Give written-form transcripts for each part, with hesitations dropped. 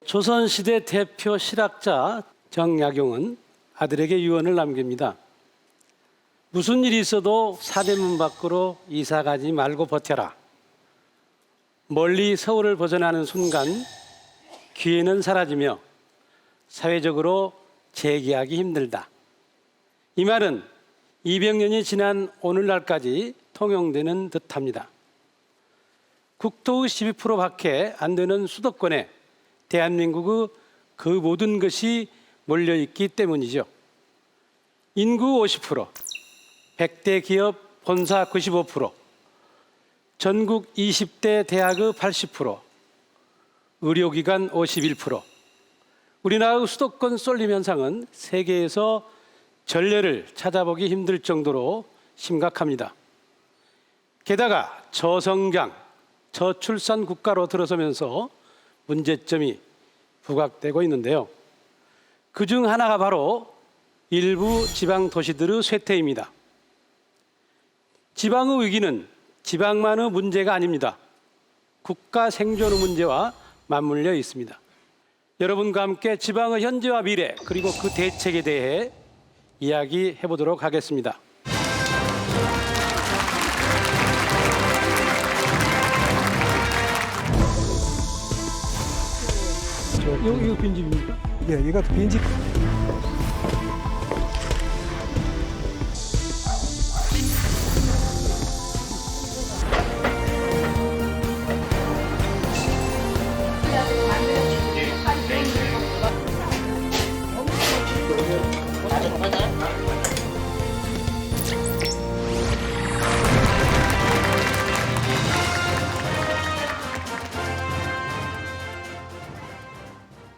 조선시대 대표 실학자 정약용은 아들에게 유언을 남깁니다. 무슨 일이 있어도 사대문 밖으로 이사 가지 말고 버텨라. 멀리 서울을 벗어나는 순간 기회는 사라지며 사회적으로 재기하기 힘들다. 이 말은 200년이 지난 오늘날까지 통용되는 듯합니다. 국토의 12%밖에 안 되는 수도권에 대한민국의 그 모든 것이 몰려있기 때문이죠. 인구 50%, 100대 기업 본사 95%, 전국 20대 대학의 80%, 의료기관 51%. 우리나라의 수도권 쏠림 현상은 세계에서 전례를 찾아보기 힘들 정도로 심각합니다. 게다가 저성장, 저출산 국가로 들어서면서 문제점이 부각되고 있는데요. 그중 하나가 바로 일부 지방 도시들의 쇠퇴입니다. 지방의 위기는 지방만의 문제가 아닙니다. 국가 생존의 문제와 맞물려 있습니다. 여러분과 함께 지방의 현재와 미래 그리고 그 대책에 대해 이야기해 보도록 하겠습니다. 이거 빈집입니까? 예, 이것도 빈집.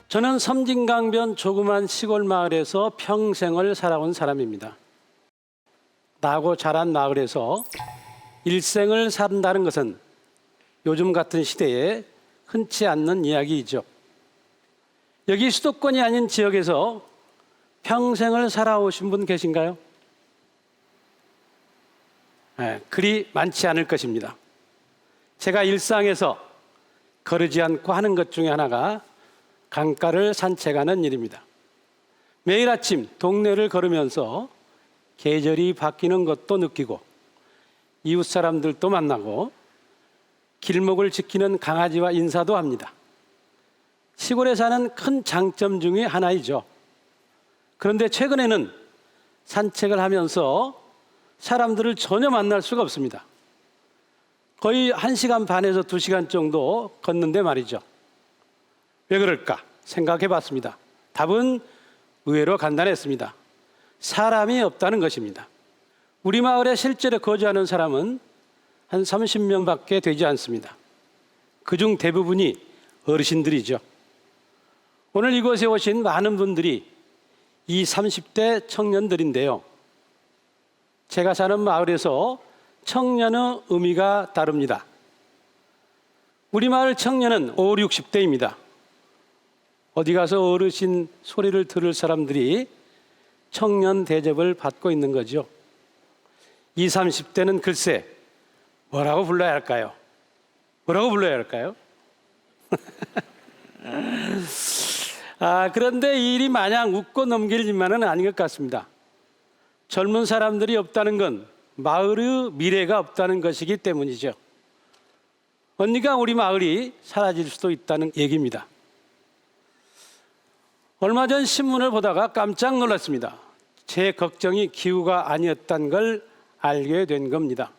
저는 섬진강변 조그만 시골 마을에서 평생을 살아온 사람입니다. 나고 자란 마을에서 일생을 산다는 것은 요즘 같은 시대에 흔치 않는 이야기이죠. 여기 수도권이 아닌 지역에서 평생을 살아오신 분 계신가요? 네, 그리 많지 않을 것입니다. 제가 일상에서 거르지 않고 하는 것 중에 하나가 강가를 산책하는 일입니다. 매일 아침 동네를 걸으면서 계절이 바뀌는 것도 느끼고 이웃 사람들도 만나고 길목을 지키는 강아지와 인사도 합니다. 시골에 사는 큰 장점 중에 하나이죠. 그런데 최근에는 산책을 하면서 사람들을 전혀 만날 수가 없습니다. 거의 1시간 반에서 2시간 정도 걷는데 말이죠. 왜 그럴까 생각해 봤습니다. 답은 의외로 간단했습니다. 사람이 없다는 것입니다. 우리 마을에 실제로 거주하는 사람은 한 30명밖에 되지 않습니다. 그중 대부분이 어르신들이죠. 오늘 이곳에 오신 많은 분들이 20, 30대 청년들인데요. 제가 사는 마을에서 청년의 의미가 다릅니다. 우리 마을 청년은 5, 60대입니다. 어디 가서 어르신 소리를 들을 사람들이 청년 대접을 받고 있는 거죠. 20, 30대는 글쎄 뭐라고 불러야 할까요? 뭐라고 불러야 할까요? 그런데 이 일이 마냥 웃고 넘길 일만은 아닌 것 같습니다. 젊은 사람들이 없다는 건 마을의 미래가 없다는 것이기 때문이죠. 언니가 우리 마을이 사라질 수도 있다는 얘기입니다. 얼마 전 신문을 보다가 깜짝 놀랐습니다. 제 걱정이 기우가 아니었다는 걸 알게 된 겁니다.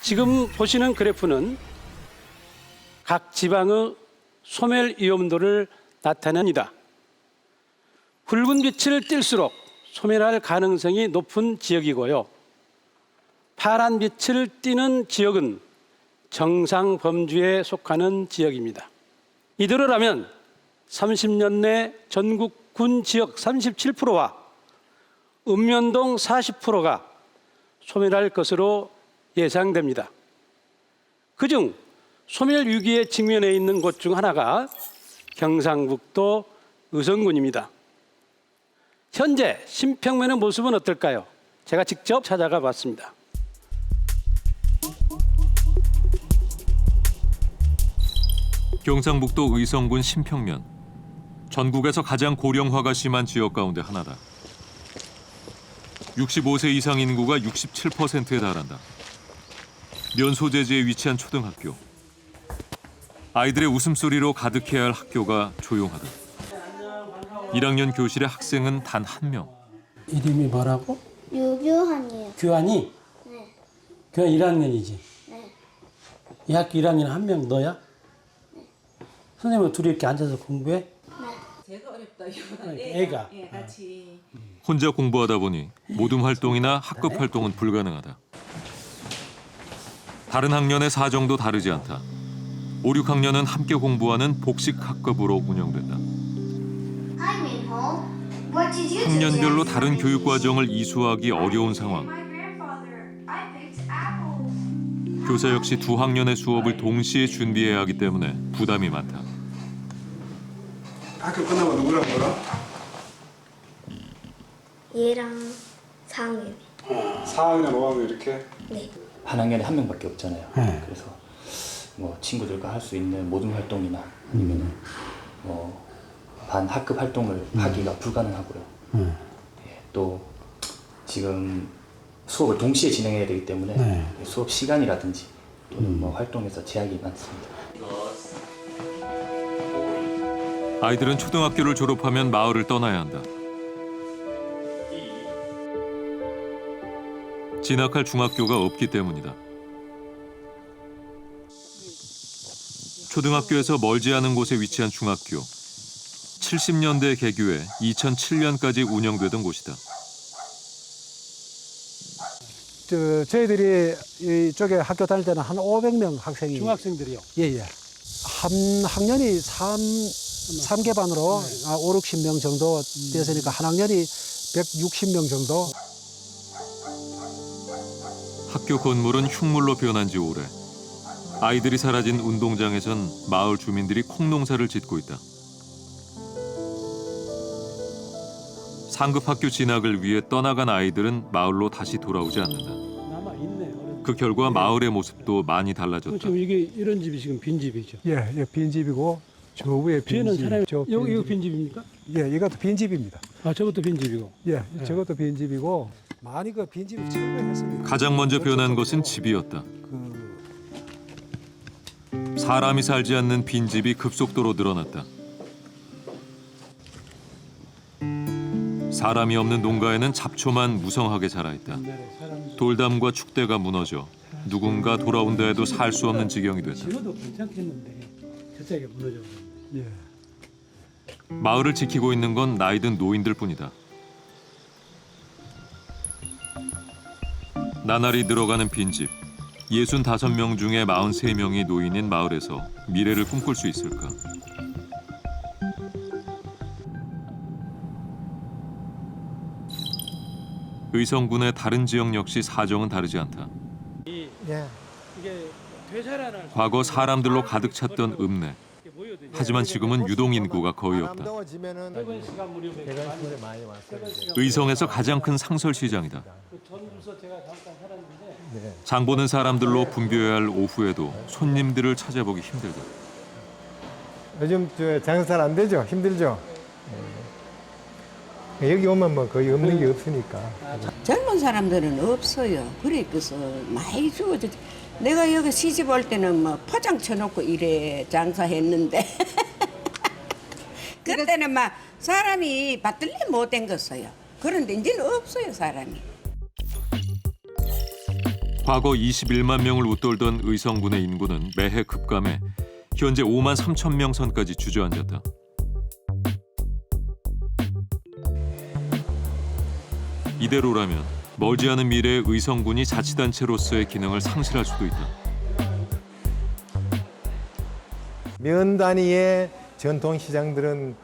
지금 보시는 그래프는 각 지방의 소멸 위험도를 나타냅니다. 붉은 빛을 띨수록 소멸할 가능성이 높은 지역이고요. 파란 빛을 띠는 지역은 정상 범주에 속하는 지역입니다. 이대로라면 30년 내 전국 군 지역 37%와 읍면동 40%가 소멸할 것으로 예상됩니다. 그중 소멸 위기에 직면해 있는 곳 중 하나가 경상북도 의성군입니다. 현재 신평면의 모습은 어떨까요? 제가 직접 찾아가 봤습니다. 경상북도 의성군 신평면. 전국에서 가장 고령화가 심한 지역 가운데 하나다. 65세 이상 인구가 67%에 달한다. 면 소재지에 위치한 초등학교. 아이들의 웃음소리로 가득해야 할 학교가 조용하다. 1학년 교실에 학생은 단 한 명. 이름이 뭐라고? 유교환이요. 교환이? 네. 교환 1학년이지. 네. 이 학교 1학년 한 명 너야? 선생님은 둘이 이렇게 앉아서 공부해? 제가 어렵다. 애가. 예, 같이. 혼자 공부하다 보니 모둠 활동이나 학급 활동은 불가능하다. 다른 학년의 사정도 다르지 않다. 5, 6학년은 함께 공부하는 복식 학급으로 운영된다. Hi, Minho. What did you do 학년별로 today? 다른 교육 과정을 이수하기 어려운 상황. My grandfather. I picked apples. 교사 역시 두 학년의 수업을 동시에 준비해야 하기 때문에 부담이 많다. 학교 끝나고 누구랑 놀아? 얘랑 상윤. 4학년, 5학년 이렇게? 네. 한 학년에 한 명밖에 없잖아요. 네. 그래서 뭐 친구들과 할 수 있는 모든 활동이나 아니면 뭐반 학급 활동을 하기가 불가능하고요. 예, 또 지금 수업을 동시에 진행해야 되기 때문에 네. 수업 시간이라든지 또는 뭐 활동에서 제약이 많습니다. 아이들은 초등학교를 졸업하면 마을을 떠나야 한다. 진학할 중학교가 없기 때문이다. 초등학교에서 멀지 않은 곳에 위치한 중학교. 70년대 개교해 2007년까지 운영되던 곳이다. 저희들이 이쪽에 학교 다닐 때는 한 500명 학생이 중학생들이요. 예예. 한 학년이 3개반으로 5, 60명 정도 됐으니까 한 학년이 160명 정도. 학교 건물은 흉물로 변한 지 오래. 아이들이 사라진 운동장에선 마을 주민들이 콩농사를 짓고 있다. 상급 학교 진학을 위해 떠나간 아이들은 마을로 다시 돌아오지 않는다. 남아 있네. 그 결과 마을의 모습도 많이 달라졌다. 지금 이게 이런 집이 지금 빈 집이죠. 예, 예, 빈집이고 저 위에 뒤에는 빈집. 사람이 저 이거 빈집. 빈 집입니까? 예, 이것도 빈집입니다. 아 저것도 빈 집이고. 예, 저것도 빈집이고 많이 그 빈집을 철거했습니다. 가장 먼저 변한 것은 집이었다. 그 사람이 살지 않는 빈집이 급속도로 늘어났다. 사람이 없는 농가에는 잡초만 무성하게 자라있다. 돌담과 축대가 무너져 누군가 돌아온다 해도 살 수 없는 지경이 됐다. 지금도 괜찮겠는데 저쪽에 무너져. 예. 마을을 지키고 있는 건 나이든 노인들 뿐이다. 나날이 늘어가는 빈집. 65명 중에 43명이 노인인 마을에서 미래를 꿈꿀 수 있을까? 의성군의 다른 지역 역시 사정은 다르지 않다. 예. 이게 되살아날 과거 사람들로 가득 찼던 읍내. 하지만 지금은 유동 인구가 거의 없다. 퇴근 시간 무렵에 의성에서 가장 큰 상설시장이다. 그 전주서 제가 잠깐 살았는데 장 보는 사람들로 붐벼야 할 오후에도 손님들을 찾아보기 힘들다. 요즘 장사 잘 안 되죠? 힘들죠? 여기 오면 뭐 거의 없는 게 없으니까. 젊은 사람들은 없어요. 그래서 많이 죽어져. 내가 여기 시집 올 때는 뭐 포장 쳐놓고 이래 장사했는데 그때는 막 사람이 받들리 못 댕겼어요. 그런데 이제는 없어요, 사람이. 과거 21만 명을 웃돌던 의성군의 인구는 매해 급감해 현재 5만 3천 명 선까지 주저앉았다. 이대로라면 멀지 않은 미래의 의성군이 자치단체로서의 기능을 상실할 수도 있다. 면 단위의 전통 시장들은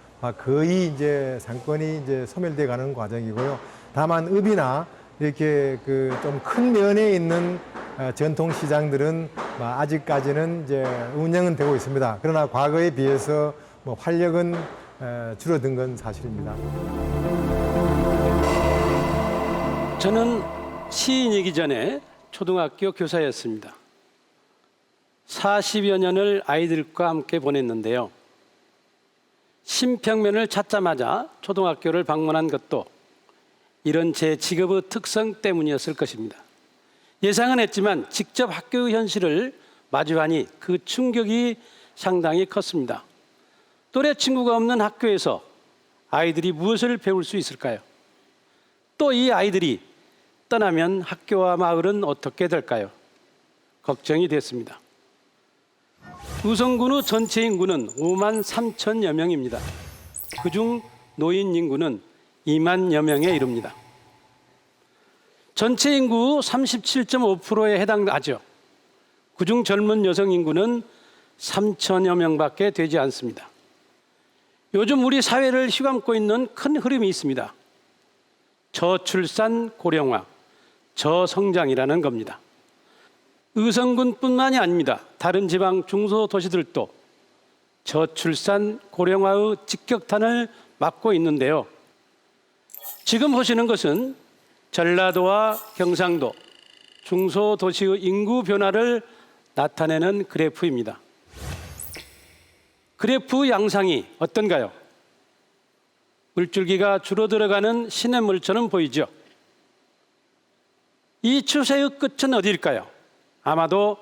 거의 이제 상권이 이제 소멸돼 가는 과정이고요. 다만 읍이나 이렇게 그 좀 큰 면에 있는 전통 시장들은 아직까지는 이제 운영은 되고 있습니다. 그러나 과거에 비해서 뭐 활력은 줄어든 건 사실입니다. 저는 시인이기 전에 초등학교 교사였습니다. 40여 년을 아이들과 함께 보냈는데요. 신평면을 찾자마자 초등학교를 방문한 것도 이런 제 직업의 특성 때문이었을 것입니다. 예상은 했지만 직접 학교 현실을 마주하니 그 충격이 상당히 컸습니다. 또래 친구가 없는 학교에서 아이들이 무엇을 배울 수 있을까요? 또 이 아이들이 떠나면 학교와 마을은 어떻게 될까요? 걱정이 됐습니다. 의성군의 전체 인구는 5만 3천여 명입니다. 그중 노인 인구는 2만여 명에 이릅니다. 전체 인구 37.5%에 해당하죠. 그중 젊은 여성 인구는 3천여 명밖에 되지 않습니다. 요즘 우리 사회를 휘감고 있는 큰 흐름이 있습니다. 저출산 고령화, 저성장이라는 겁니다. 의성군뿐만이 아닙니다. 다른 지방 중소도시들도 저출산 고령화의 직격탄을 맞고 있는데요. 지금 보시는 것은 전라도와 경상도 중소도시의 인구 변화를 나타내는 그래프입니다. 그래프 양상이 어떤가요? 물줄기가 줄어들어가는 시냇물처럼 보이죠? 이 추세의 끝은 어디일까요? 아마도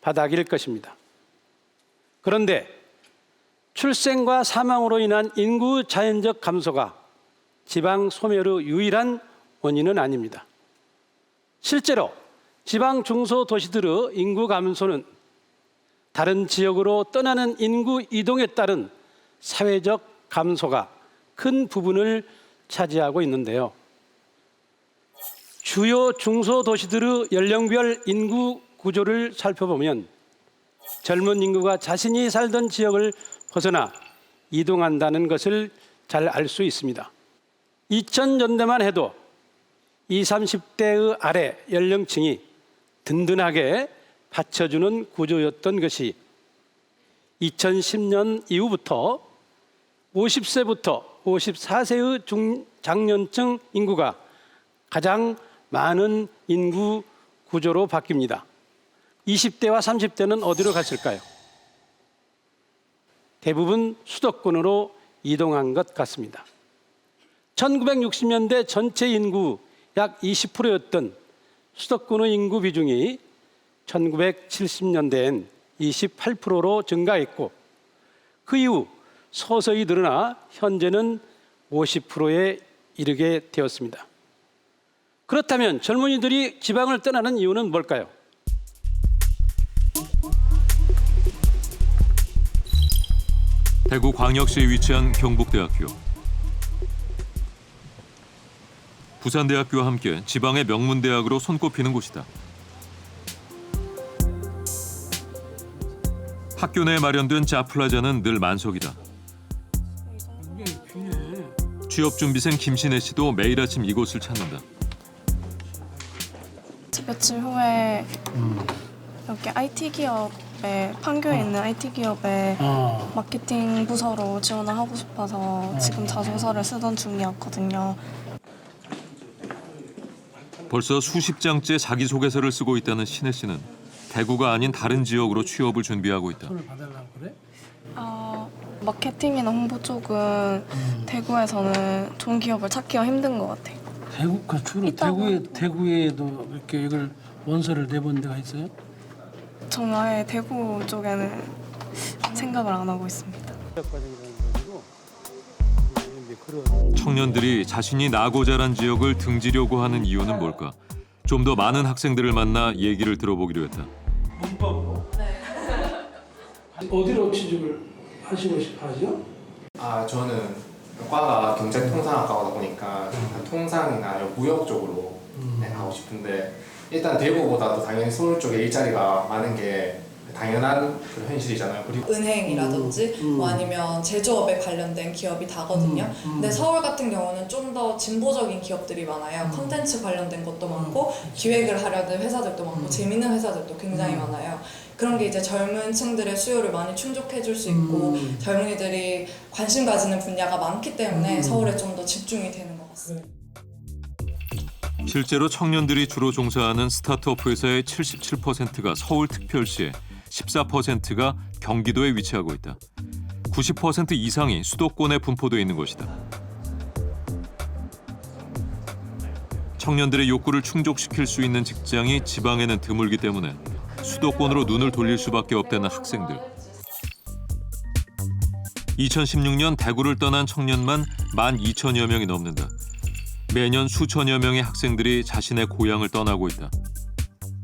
바닥일 것입니다. 그런데 출생과 사망으로 인한 인구 자연적 감소가 지방 소멸의 유일한 원인은 아닙니다. 실제로 지방 중소도시들의 인구 감소는 다른 지역으로 떠나는 인구 이동에 따른 사회적 감소가 큰 부분을 차지하고 있는데요. 주요 중소도시들의 연령별 인구 구조를 살펴보면 젊은 인구가 자신이 살던 지역을 벗어나 이동한다는 것을 잘 알 수 있습니다. 2000년대만 해도 20, 30대의 아래 연령층이 든든하게 받쳐주는 구조였던 것이 2010년 이후부터 50세부터 54세의 중장년층 인구가 가장 많은 인구 구조로 바뀝니다. 20대와 30대는 어디로 갔을까요? 대부분 수도권으로 이동한 것 같습니다. 1960년대 전체 인구 약 20%였던 수도권의 인구 비중이 1970년대엔 28%로 증가했고 그 이후 서서히 늘어나 현재는 50%에 이르게 되었습니다. 그렇다면 젊은이들이 지방을 떠나는 이유는 뭘까요? 대구 광역시에 위치한 경북대학교. 부산대학교와 함께 지방의 명문대학으로 손꼽히는 곳이다. 학교 내에 마련된 짜플라자는 늘 만석이다. 취업준비생 김신혜 씨도 매일 아침 이곳을 찾는다. 며칠 후에 여기 IT 기업에 판교에 있는 IT 기업에 마케팅 부서로 지원을 하고 싶어서 지금 자소서를 쓰던 중이었거든요. 벌써 수십 장째 자기소개서를 쓰고 있다는 신혜 씨는 대구가 아닌 다른 지역으로 취업을 준비하고 있다. 마케팅이나 홍보 쪽은 대구에서는 좋은 기업을 찾기가 힘든 것 같아요. 대구가 주로 대구에도 이렇게 이걸 원서를 내본 데가 있어요? 저는 아예 대구 쪽에는 생각을 안 하고 있습니다. 청년들이 자신이 나고 자란 지역을 등지려고 하는 이유는 뭘까? 좀 더 많은 학생들을 만나 얘기를 들어보기로 했다. 어디로 취직을 하시고 싶어 하죠? 저는 과가 경제통상학과다 보니까 통상이나 무역 쪽으로 가고 싶은데 일단 대구보다도 당연히 서울 쪽에 일자리가 많은 게 당연한 그런 현실이잖아요. 그리고 은행이라든지 뭐 아니면 제조업에 관련된 기업이 다거든요. 근데 서울 같은 경우는 좀 더 진보적인 기업들이 많아요. 컨텐츠 관련된 것도 많고 기획을 하려는 회사들도 많고 재밌는 회사들도 굉장히 많아요. 그런 게 이제 젊은 층들의 수요를 많이 충족해 줄 수 있고 젊은이들이 관심 가지는 분야가 많기 때문에 서울에 좀 더 집중이 되는 것 같습니다. 실제로 청년들이 주로 종사하는 스타트업 회사의 77%가 서울특별시에 14%가 경기도에 위치하고 있다. 90% 이상이 수도권에 분포돼 있는 것이다. 청년들의 욕구를 충족시킬 수 있는 직장이 지방에는 드물기 때문에 수도권으로 눈을 돌릴 수밖에 없다는 학생들. 2016년 대구를 떠난 청년만 12,000여 명이 넘는다. 매년 수천여 명의 학생들이 자신의 고향을 떠나고 있다.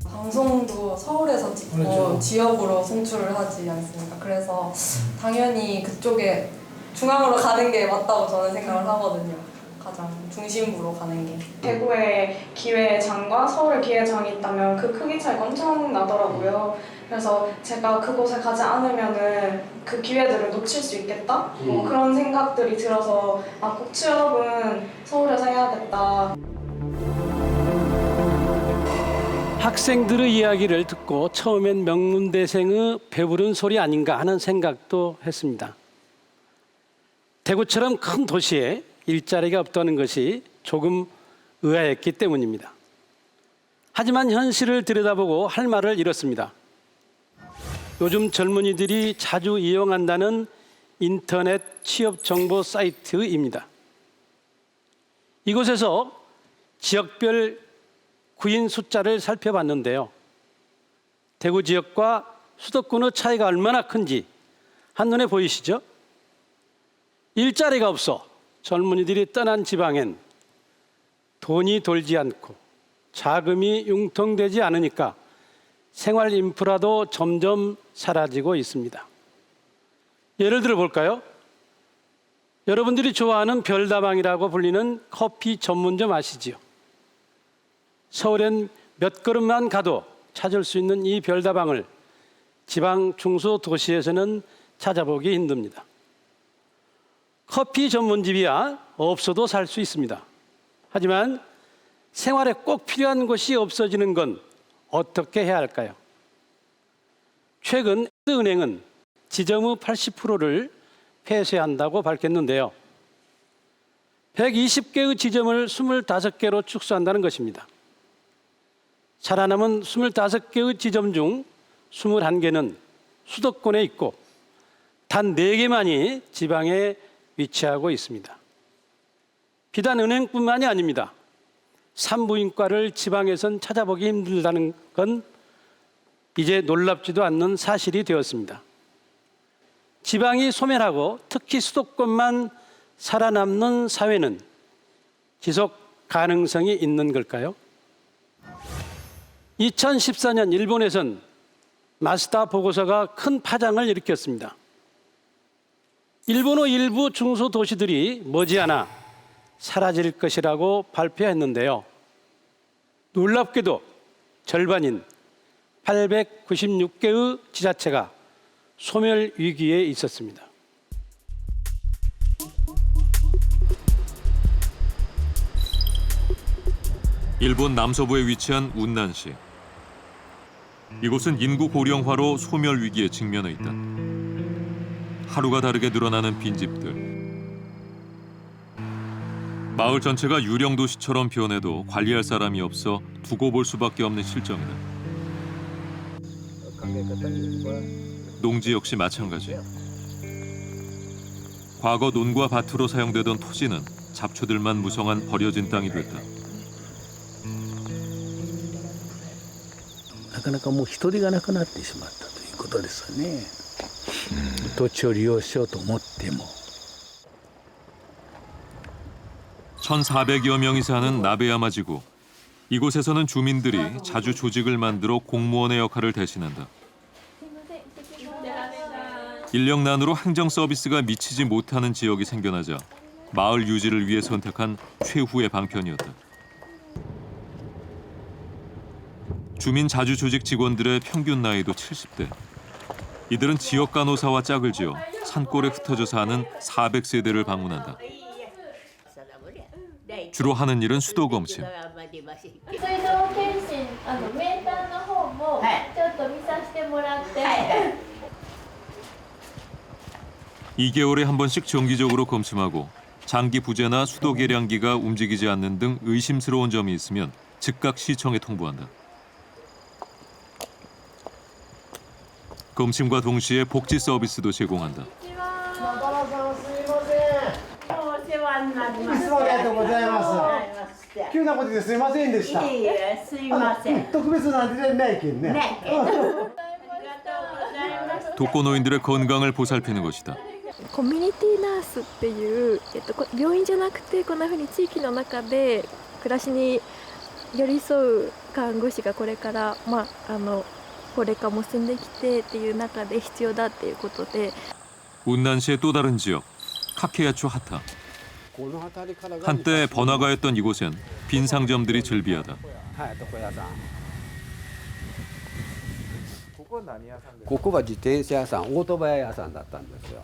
방송도 서울에서 찍고 지역으로 송출을 하지 않습니까? 그래서 당연히 그쪽에 중앙으로 가는 게 맞다고 저는 생각을 하거든요. 가장 중심부로 가는 게. 대구에 기획장과 서울에 기획장이 있다면 그 크기 차이가 엄청 나더라고요. 그래서 제가 그곳에 가지 않으면은 그 기회들을 놓칠 수 있겠다? 뭐 그런 생각들이 들어서 꼭 취업은 서울에서 해야겠다. 학생들의 이야기를 듣고 처음엔 명문대생의 배부른 소리 아닌가 하는 생각도 했습니다. 대구처럼 큰 도시에 일자리가 없다는 것이 조금 의아했기 때문입니다. 하지만 현실을 들여다보고 할 말을 잃었습니다. 요즘 젊은이들이 자주 이용한다는 인터넷 취업 정보 사이트입니다. 이곳에서 지역별 구인 숫자를 살펴봤는데요. 대구 지역과 수도권의 차이가 얼마나 큰지 한눈에 보이시죠? 일자리가 없어 젊은이들이 떠난 지방엔 돈이 돌지 않고 자금이 융통되지 않으니까 생활 인프라도 점점 사라지고 있습니다. 예를 들어 볼까요? 여러분들이 좋아하는 별다방이라고 불리는 커피 전문점 아시지요? 서울엔 몇 걸음만 가도 찾을 수 있는 이 별다방을 지방 중소도시에서는 찾아보기 힘듭니다. 커피 전문집이야 없어도 살 수 있습니다. 하지만 생활에 꼭 필요한 것이 없어지는 건 어떻게 해야 할까요? 최근 은행은 지점의 80%를 폐쇄한다고 밝혔는데요. 120개의 지점을 25개로 축소한다는 것입니다. 살아남은 25개의 지점 중 21개는 수도권에 있고 단 4개만이 지방에 위치하고 있습니다. 비단 은행뿐만이 아닙니다. 산부인과를 지방에선 찾아보기 힘들다는 건 이제 놀랍지도 않는 사실이 되었습니다. 지방이 소멸하고 특히 수도권만 살아남는 사회는 지속 가능성이 있는 걸까요? 2014년 일본에선 마스다 보고서가 큰 파장을 일으켰습니다. 일본의 일부 중소도시들이 머지않아 사라질 것이라고 발표했는데요. 놀랍게도 절반인 896개의 지자체가 소멸 위기에 있었습니다. 일본 남서부에 위치한 운난시. 이곳은 인구 고령화로 소멸 위기에 직면해 있다. 하루가 다르게 늘어나는 빈집들. 마을 전체가 유령 도시처럼 변해도 관리할 사람이 없어 두고 볼 수밖에 없는 실정이다. 농지 역시 마찬가지. 과거 논과 밭으로 사용되던 토지는 잡초들만 무성한 버려진 땅이 됐다. なかなかもう人手がなくなってしまったということですよね。土地を利用しようと思っても。 1,400여 명이 사는 나베야마 지구. 이곳에서는 주민들이 자주 조직을 만들어 공무원의 역할을 대신한다. 인력난으로 행정 서비스가 미치지 못하는 지역이 생겨나자 마을 유지를 위해 선택한 최후의 방편이었다. 주민 자주 조직 직원들의 평균 나이도 70대. 이들은 지역 간호사와 짝을 지어 산골에 흩어져 사는 400세대를 방문한다. 주로 하는 일은 수도 검침. 2개월에 한 번씩 정기적으로 검침하고 장기 부재나 수도 계량기가 움직이지 않는 등 의심스러운 점이 있으면 즉각 시청에 통보한다. 검침과 동시에 복지 서비스도 제공한다. つもありがとうございます急なことですいませんでしたいいえ、すいません。特別なんてないけどねね。 독거노인들의 건강을 보살피는 것이다. コミュニティナースっていう、病院じゃなくてこんな風に地域の中で暮らしに寄り添う看護師がこれから高齢化も進んできてっていう中で必要だっていうことで 운난시의 또 다른 지역, 카케야추 하타. 한때 번화가였던 이곳엔 빈 상점들이 즐비하다. ここは自転車屋さん、オートバイ屋さんだったんですよ。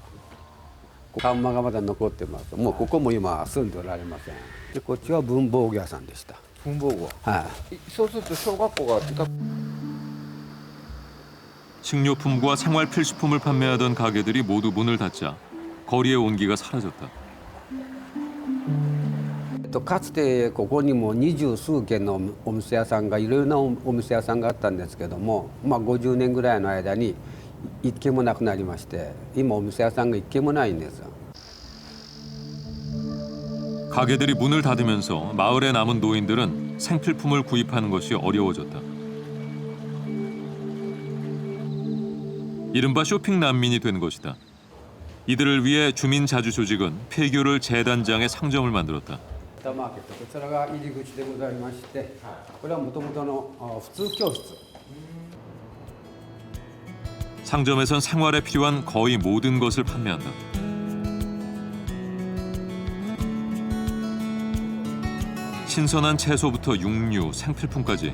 看板がまだ残ってます。もうここも今住んでおられません。でこっちは文房具屋さんでした。文房具ははい。そうすると小学校が近く 식료품과 생활 필수품을 판매하던 가게들이 모두 문을 닫자 거리의 온기가 사라졌다. かつてここにも20数軒のお店屋さんがいろいろなお店屋さんがあったんですけども、50年ぐらいの間に一軒もなくなりまして、今お店屋さんが一軒もないんです。 가게들이 문을 닫으면서 마을에 남은 노인들은 생필품을 구입하는 것이 어려워졌다. 이른바 쇼핑 난민이 된 것이다. 이들을 위해 주민 자주 조직은 폐교를 재단장의 상점을 만들었다. マーケット、こちらが入り口でございまして、これはもともとの普通教室。 상점에선 생활에 필요한 거의 모든 것을 판매한다. 신선한 채소부터 육류, 생필품까지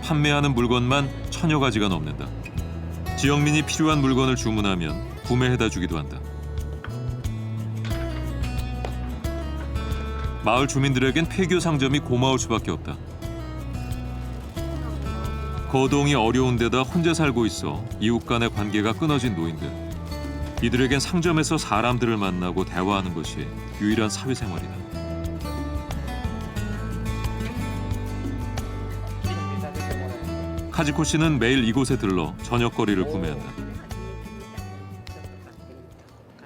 판매하는 물건만 1000여 가지가 넘는다. 지역민이 필요한 물건을 주문하면 구매해다 주기도 한다. 마을 주민들에겐 폐교 상점이 고마울 수밖에 없다. 거동이 어려운 데다 혼자 살고 있어 이웃 간의 관계가 끊어진 노인들. 이들에겐 상점에서 사람들을 만나고 대화하는 것이 유일한 사회생활이다. 카지코 씨는 매일 이곳에 들러 저녁거리를 구매한다.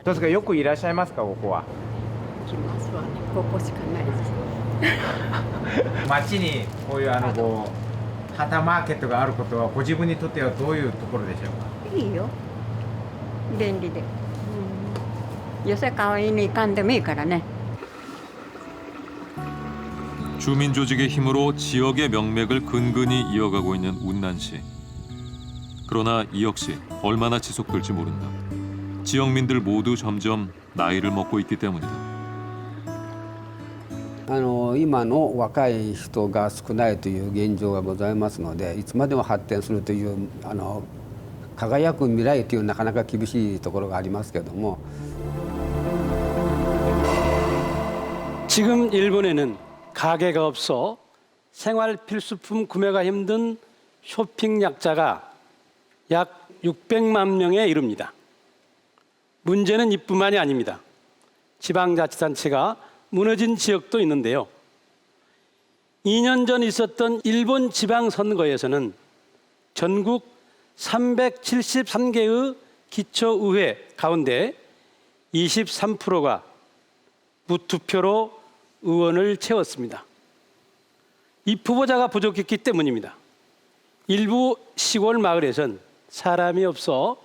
どうですか、よくいらっしゃいますか、ここは。来ますわね。ここしかないです。街にこういう旗マーケットがあることはご自分にとってはどういうところでしょうか。いいよ。便利で。よそ買いに行かんでもいいからね。 주민 조직의 힘으로 지역의 명맥을 근근히 이어가고 있는 운난시. 그러나 이 역시 얼마나 지속될지 모른다. 지역민들 모두 점점 나이를 먹고 있기 때문이다. 今の若い人が少ないという現状がございますので、いつまでも発展するという輝く未来というなかなか厳しいところがありますけれども。 지금 일본에는 가게가 없어 생활 필수품 구매가 힘든 쇼핑 약자가 약 600만 명에 이릅니다. 문제는 이뿐만이 아닙니다. 지방자치단체가 무너진 지역도 있는데요. 2년 전 있었던 일본 지방선거에서는 전국 373개의 기초의회 가운데 23%가 무투표로 의원을 채웠습니다. 입 후보자가 부족했기 때문입니다. 일부 시골 마을에선 사람이 없어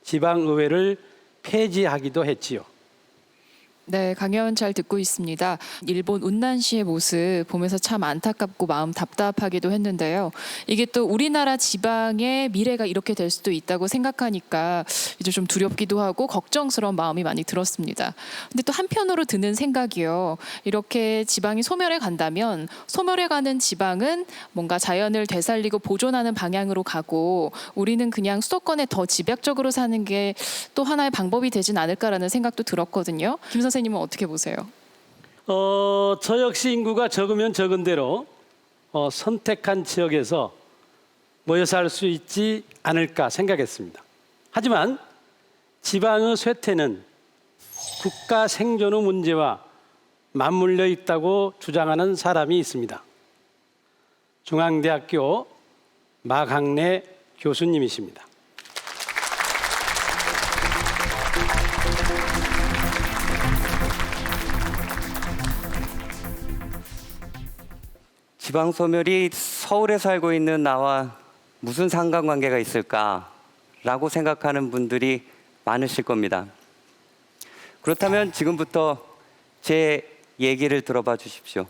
지방의회를 폐지하기도 했지요. 네, 강연 잘 듣고 있습니다. 일본 운난시의 모습 보면서 참 안타깝고 마음 답답하기도 했는데요. 이게 또 우리나라 지방의 미래가 이렇게 될 수도 있다고 생각하니까 이제 좀 두렵기도 하고 걱정스러운 마음이 많이 들었습니다. 근데 또 한편으로 드는 생각이요. 이렇게 지방이 소멸해 간다면 소멸해 가는 지방은 뭔가 자연을 되살리고 보존하는 방향으로 가고 우리는 그냥 수도권에 더 집약적으로 사는 게 또 하나의 방법이 되진 않을까라는 생각도 들었거든요. 김 선생님은 어떻게 보세요? 저 역시 인구가 적으면 적은 대로 선택한 지역에서 모여 살 수 있지 않을까 생각했습니다. 하지만 지방의 쇠퇴는 국가 생존의 문제와 맞물려 있다고 주장하는 사람이 있습니다. 중앙대학교 마강래 교수님이십니다. 지방 소멸이 서울에 살고 있는 나와 무슨 상관관계가 있을까라고 생각하는 분들이 많으실 겁니다. 그렇다면 지금부터 제 얘기를 들어봐 주십시오.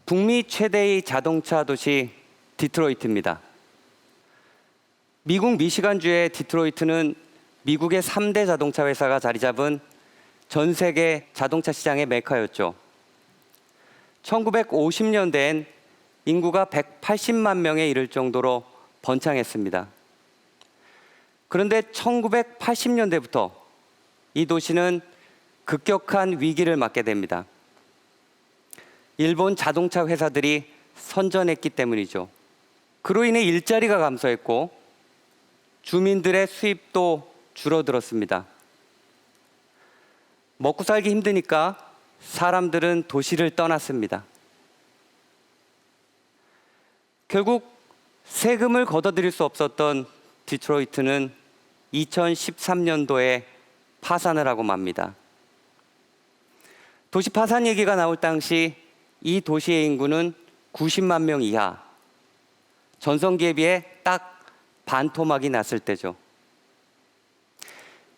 북미 최대의 자동차 도시 디트로이트입니다. 미국 미시간주의 디트로이트는 미국의 3대 자동차 회사가 자리 잡은 전 세계 자동차 시장의 메카였죠. 1950년대엔 인구가 180만 명에 이를 정도로 번창했습니다. 그런데 1980년대부터 이 도시는 급격한 위기를 맞게 됩니다. 일본 자동차 회사들이 선전했기 때문이죠. 그로 인해 일자리가 감소했고 주민들의 수입도 줄어들었습니다. 먹고 살기 힘드니까 사람들은 도시를 떠났습니다. 결국 세금을 걷어들일 수 없었던 디트로이트는 2013년도에 파산을 하고 맙니다. 도시 파산 얘기가 나올 당시 이 도시의 인구는 90만 명 이하, 전성기에 비해 딱 반토막이 났을 때죠.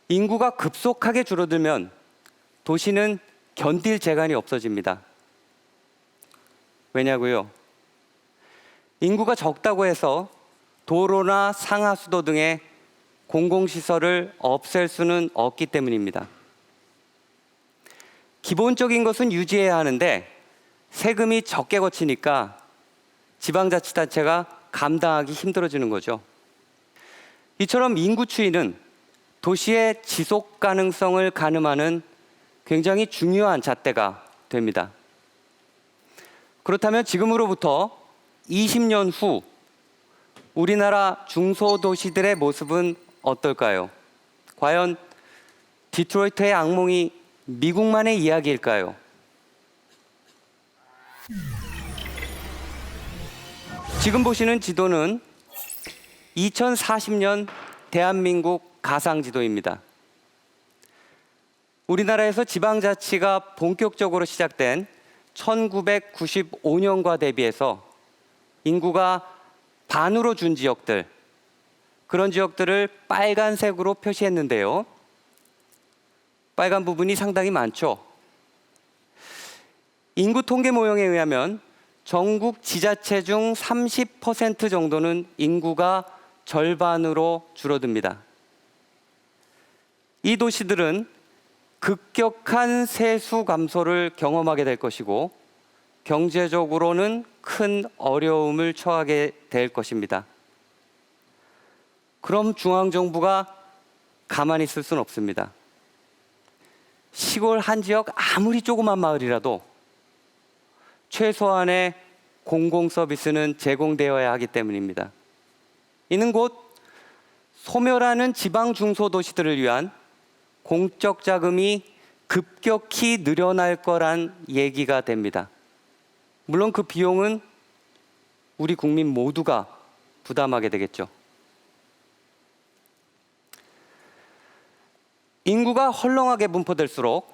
인구가 급속하게 줄어들면 도시는 견딜 재간이 없어집니다. 왜냐고요? 인구가 적다고 해서 도로나 상하수도 등의 공공시설을 없앨 수는 없기 때문입니다. 기본적인 것은 유지해야 하는데 세금이 적게 거치니까 지방자치단체가 감당하기 힘들어지는 거죠. 이처럼 인구 추이는 도시의 지속 가능성을 가늠하는 굉장히 중요한 잣대가 됩니다. 그렇다면 지금으로부터 20년 후 우리나라 중소도시들의 모습은 어떨까요? 과연 디트로이트의 악몽이 미국만의 이야기일까요? 지금 보시는 지도는 2040년 대한민국 가상지도입니다. 우리나라에서 지방자치가 본격적으로 시작된 1995년과 대비해서 인구가 반으로 준 지역들, 그런 지역들을 빨간색으로 표시했는데요. 빨간 부분이 상당히 많죠. 인구 통계 모형에 의하면 전국 지자체 중 30% 정도는 인구가 절반으로 줄어듭니다. 이 도시들은 급격한 세수 감소를 경험하게 될 것이고 경제적으로는 큰 어려움을 처하게 될 것입니다. 그럼 중앙정부가 가만히 있을 수는 없습니다. 시골 한 지역 아무리 조그만 마을이라도 최소한의 공공서비스는 제공되어야 하기 때문입니다. 이는 곧 소멸하는 지방 중소도시들을 위한 공적 자금이 급격히 늘어날 거란 얘기가 됩니다. 물론 그 비용은 우리 국민 모두가 부담하게 되겠죠. 인구가 헐렁하게 분포될수록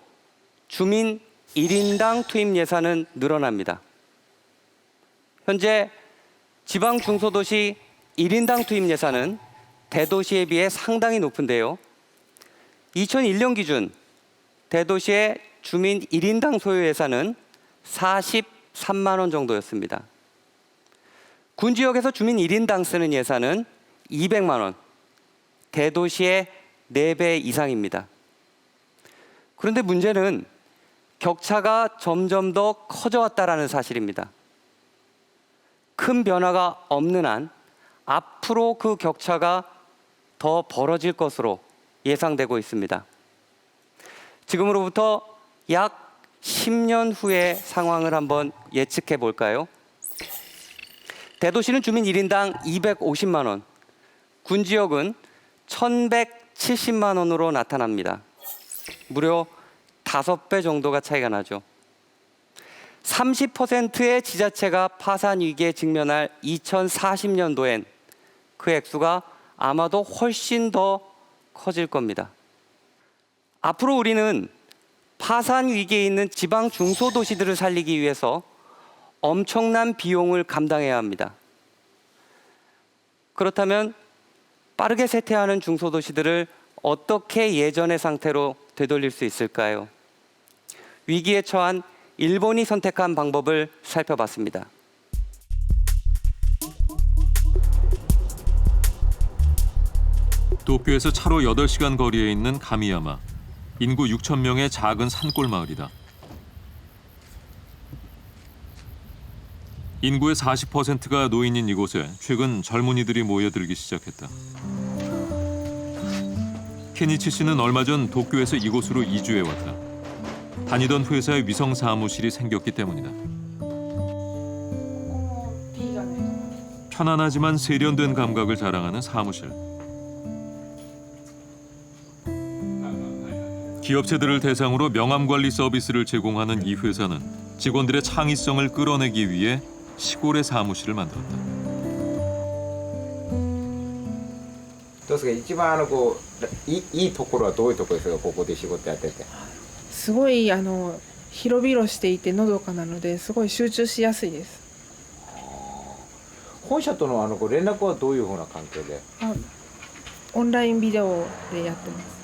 주민 1인당 투입 예산은 늘어납니다. 현재 지방 중소도시 1인당 투입 예산은 대도시에 비해 상당히 높은데요. 2001년 기준 대도시의 주민 1인당 소요 예산은 43만 원 정도였습니다. 군 지역에서 주민 1인당 쓰는 예산은 200만 원, 대도시의 4배 이상입니다. 그런데 문제는 격차가 점점 더 커져왔다는 사실입니다. 큰 변화가 없는 한 앞으로 그 격차가 더 벌어질 것으로 예상되고 있습니다. 지금으로부터 약 10년 후의 상황을 한번 예측해 볼까요? 대도시는 주민 1인당 250만 원, 군 지역은 1170만 원으로 나타납니다. 무려 5배 정도가 차이가 나죠. 30%의 지자체가 파산 위기에 직면할 2040년도엔 그 액수가 아마도 훨씬 더 커질 겁니다. 앞으로 우리는 파산 위기에 있는 지방 중소도시들을 살리기 위해서 엄청난 비용을 감당해야 합니다. 그렇다면 빠르게 쇠퇴하는 중소도시들을 어떻게 예전의 상태로 되돌릴 수 있을까요? 위기에 처한 일본이 선택한 방법을 살펴봤습니다. 도쿄에서 차로 8시간 거리에 있는 가미야마. 인구 6천 명의 작은 산골 마을이다. 인구의 40%가 노인인 이곳에 최근 젊은이들이 모여들기 시작했다. 케니치 씨는 얼마 전 도쿄에서 이곳으로 이주해 왔다. 다니던 회사의 위성 사무실이 생겼기 때문이다. 편안하지만 세련된 감각을 자랑하는 사무실. 기업체들을 대상으로 명함관리 서비스를 제공하는 이 회사는 직원들의 창의성을 끌어내기 위해 시골의 사무실을 만들었다. どうですか一番いいところはどういうところですかここで仕事やってて。すごい広々していてのどかなのですごい集中しやすいです。本社との連絡はどういうふうな関係で？オンラインビデオでやってます。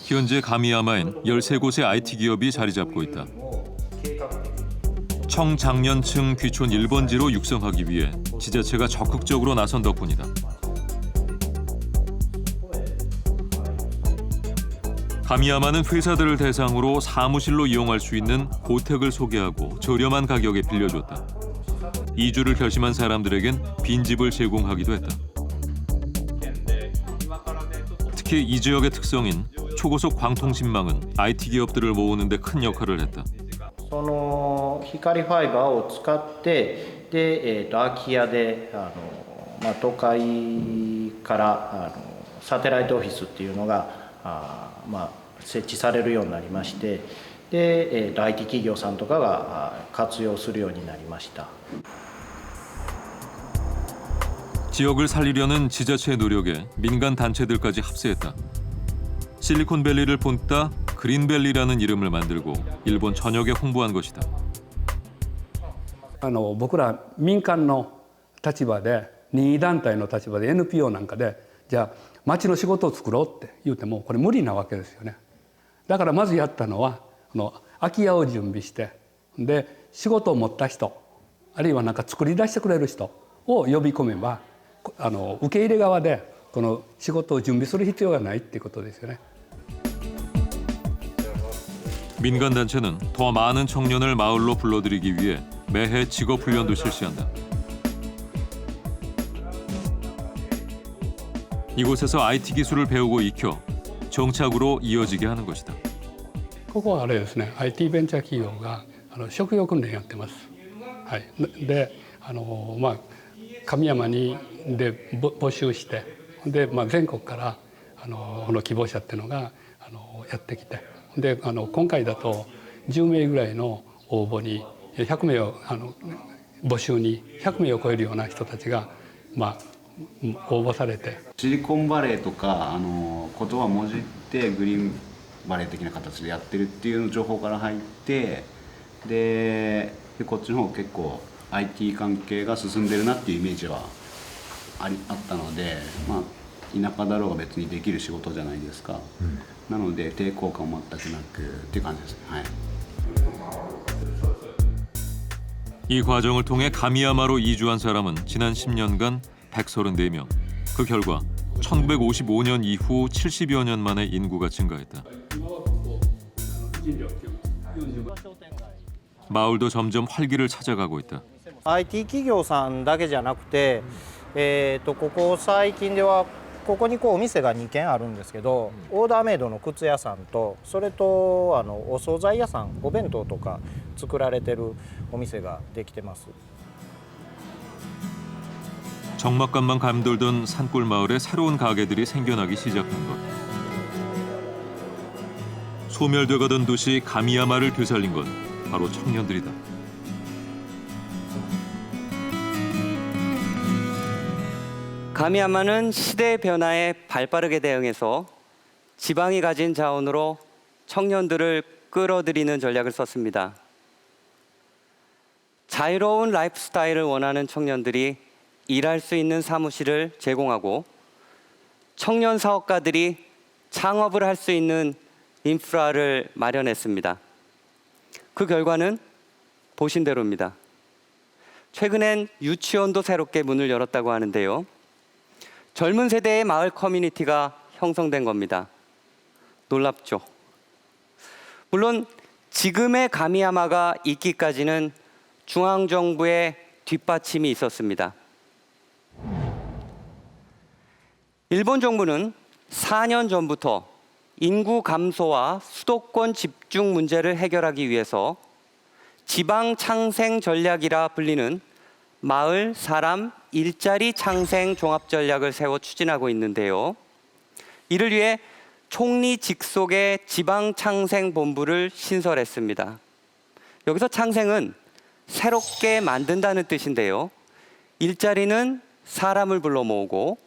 현재 가미야마엔 13곳의 IT 기업이 자리 잡고 있다. 청장년층 귀촌 1번지로 육성하기 위해 지자체가 적극적으로 나선 덕분이다. 가미야마는 회사들을 대상으로 사무실로 이용할 수 있는 고택을 소개하고 저렴한 가격에 빌려줬다. 이주를 결심한 사람들에겐 빈집을 제공하기도 했다. 특히 이 지역의 특성인 초고속 광통신망은 IT 기업들을 모으는 데 큰 역할을 했다. その光ファイバーを使ってで、空き家で都会からサテライトオフィスっていうのが設置されるようになりましてで、IT企業さんとかが活用するようになりました。 지역을 살리려는 지자체의 노력에 민간 단체들까지 합세했다. 실리콘밸리를 본따 그린밸리라는 이름을 만들고 일본 전역에 홍보한 것이다. 僕ら民間の立場で任意団体の立場で NPO なんかでじゃあ町の仕事を作ろうって言ってもこれ無理なわけですよね。だからまずやったのは空き家を準備してで仕事を持った人あるいはなんか作り出してくれる人を呼び込めば受け入れ側でこの仕事を準備する必要がないっていうことですよね。 민간 단체는 더 많은 청년을 마을로 불러들이기 위해 매해 직업 훈련도 실시한다. 이곳에서 IT 기술을 배우고 익혀 정착으로 이어지게 하는 것이다. ここはあれですね、IT ベンチャー企業が職業訓練やってます。はい。で、神山にで募集して、で全国から希望者っていうのがやってきて。 で今回だと10名ぐらいの応募に100名を募集に100名を超えるような人たちが応募されてシリコンバレーとか言葉をもじってグリーンバレー的な形でやってるっていう情報から入ってでこっちの方結構 IT 関係が進んでるなっていうイメージはあったので、田舎だろうが別にできる仕事じゃないですか。 なので抵抗感も全くなくっていう感じですね。はい。 이 과정을 통해 가미야마로 이주한 사람은 지난 10년간 134명. 그 결과 1955년 이후 70여 년 만에 인구가 증가했다. 마을도 점점 활기를 찾아가고 있다. IT 企業さんだけじゃなくて、ここ最近では ここにお店が2軒あるんですけど、オーダーメイドの靴屋さんとそれとお惣菜屋さん、お弁当とか作られてるお店ができてます。 적막감만 감돌던 산골 마을에 새로운 가게들이 생겨나기 시작한 것. 소멸돼가던 도시 가미야마를 되살린 건 바로 청년들이다. 가미야마는 시대의 변화에 발빠르게 대응해서 지방이 가진 자원으로 청년들을 끌어들이는 전략을 썼습니다. 자유로운 라이프 스타일을 원하는 청년들이 일할 수 있는 사무실을 제공하고 청년 사업가들이 창업을 할 수 있는 인프라를 마련했습니다. 그 결과는 보신 대로입니다. 최근엔 유치원도 새롭게 문을 열었다고 하는데요. 젊은 세대의 마을 커뮤니티가 형성된 겁니다. 놀랍죠? 물론 지금의 가미야마가 있기까지는 중앙정부의 뒷받침이 있었습니다. 일본 정부는 4년 전부터 인구 감소와 수도권 집중 문제를 해결하기 위해서 지방 창생 전략이라 불리는 마을, 사람, 일자리 창생 종합 전략을 세워 추진하고 있는데요. 이를 위해 총리 직속의 지방 창생 본부를 신설했습니다. 여기서 창생은 새롭게 만든다는 뜻인데요. 일자리는 사람을 불러 모으고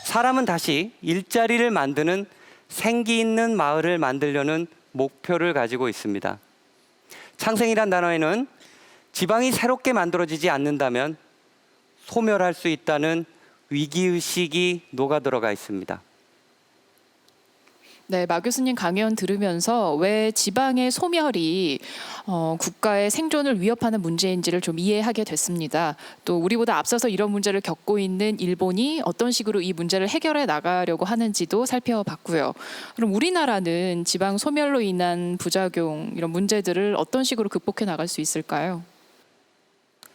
사람은 다시 일자리를 만드는 생기 있는 마을을 만들려는 목표를 가지고 있습니다. 창생이란 단어에는 지방이 새롭게 만들어지지 않는다면 소멸할 수 있다는 위기의식이 녹아 들어가 있습니다. 네, 마 교수님 강연 들으면서 왜 지방의 소멸이 국가의 생존을 위협하는 문제인지를 좀 이해하게 됐습니다. 또 우리보다 앞서서 이런 문제를 겪고 있는 일본이 어떤 식으로 이 문제를 해결해 나가려고 하는지도 살펴봤고요. 그럼 우리나라는 지방 소멸로 인한 부작용, 이런 문제들을 어떤 식으로 극복해 나갈 수 있을까요?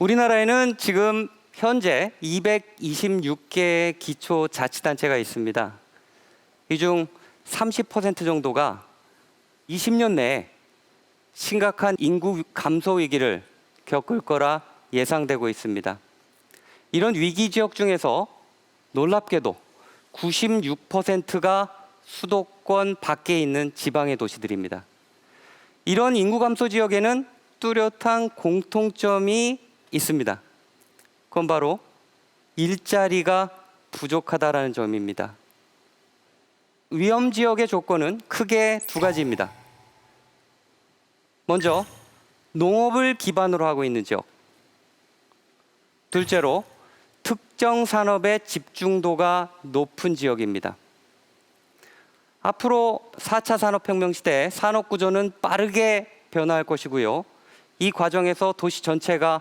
우리나라에는 지금 현재 226개의 기초자치단체가 있습니다. 이 중 30% 정도가 20년 내에 심각한 인구 감소 위기를 겪을 거라 예상되고 있습니다. 이런 위기 지역 중에서 놀랍게도 96%가 수도권 밖에 있는 지방의 도시들입니다. 이런 인구 감소 지역에는 뚜렷한 공통점이 있습니다. 그건 바로 일자리가 부족하다라는 점입니다. 위험 지역의 조건은 크게 두 가지입니다. 먼저 농업을 기반으로 하고 있는 지역. 둘째로 특정 산업의 집중도가 높은 지역입니다. 앞으로 4차 산업혁명 시대에 산업 구조는 빠르게 변화할 것이고요. 이 과정에서 도시 전체가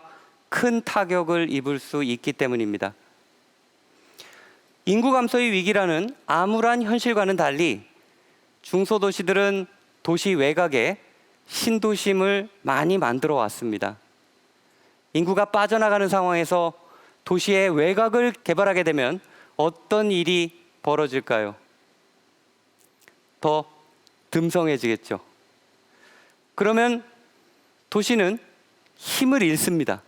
큰 타격을 입을 수 있기 때문입니다. 인구 감소의 위기라는 암울한 현실과는 달리 중소도시들은 도시 외곽에 신도심을 많이 만들어 왔습니다. 인구가 빠져나가는 상황에서 도시의 외곽을 개발하게 되면 어떤 일이 벌어질까요? 더 듬성해지겠죠. 그러면 도시는 힘을 잃습니다.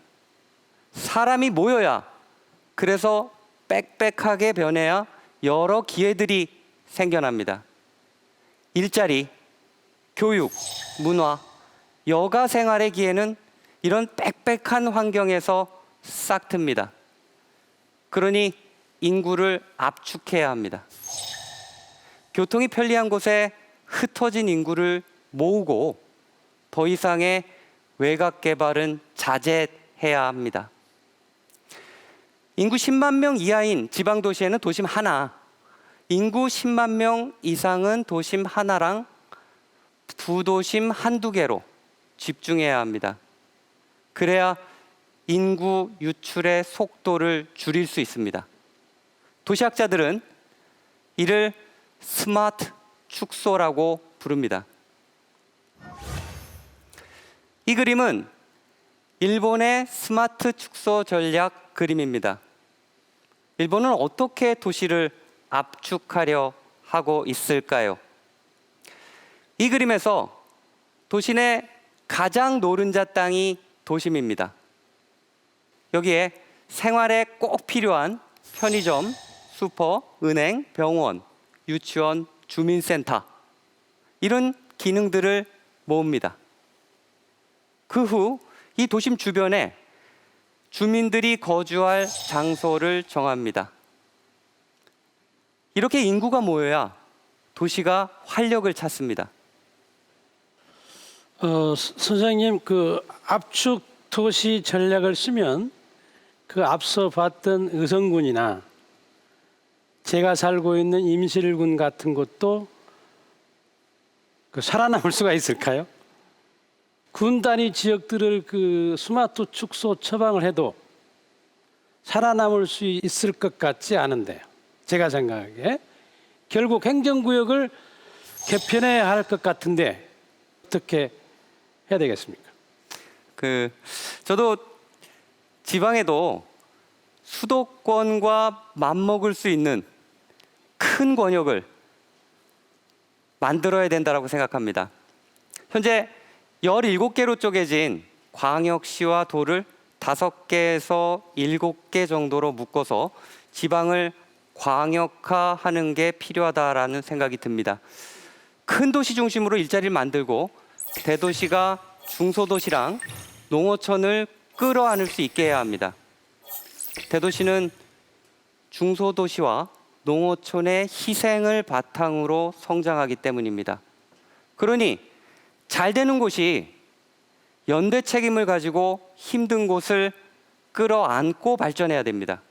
사람이 모여야, 그래서 빽빽하게 변해야 여러 기회들이 생겨납니다. 일자리, 교육, 문화, 여가 생활의 기회는 이런 빽빽한 환경에서 싹 틉니다. 그러니 인구를 압축해야 합니다. 교통이 편리한 곳에 흩어진 인구를 모으고 더 이상의 외곽 개발은 자제해야 합니다. 인구 10만 명 이하인 지방 도시에는 도심 하나, 인구 10만 명 이상은 도심 하나랑 부도심 한두 개로 집중해야 합니다. 그래야 인구 유출의 속도를 줄일 수 있습니다. 도시학자들은 이를 스마트 축소라고 부릅니다. 이 그림은 일본의 스마트 축소 전략 그림입니다. 일본은 어떻게 도시를 압축하려 하고 있을까요? 이 그림에서 도시 내 가장 노른자 땅이 도심입니다. 여기에 생활에 꼭 필요한 편의점, 슈퍼, 은행, 병원, 유치원, 주민센터 이런 기능들을 모읍니다. 그 후 이 도심 주변에 주민들이 거주할 장소를 정합니다. 이렇게 인구가 모여야 도시가 활력을 찾습니다. 선생님 그 압축 도시 전략을 쓰면 그 앞서 봤던 의성군이나 제가 살고 있는 임실군 같은 곳도 그 살아남을 수가 있을까요? 군 단위 지역들을 그 스마트 축소 처방을 해도 살아남을 수 있을 것 같지 않은데요. 제가 생각하기에 결국 행정구역을 개편해야 할 것 같은데 어떻게 해야 되겠습니까? 저도 지방에도 수도권과 맞먹을 수 있는 큰 권역을 만들어야 된다고 생각합니다. 현재 17개로 쪼개진 광역시와 도를 5개에서 7개 정도로 묶어서 지방을 광역화하는 게 필요하다라는 생각이 듭니다. 큰 도시 중심으로 일자리를 만들고 대도시가 중소도시랑 농어촌을 끌어안을 수 있게 해야 합니다. 대도시는 중소도시와 농어촌의 희생을 바탕으로 성장하기 때문입니다. 그러니 잘 되는 곳이 연대 책임을 가지고 힘든 곳을 끌어안고 발전해야 됩니다.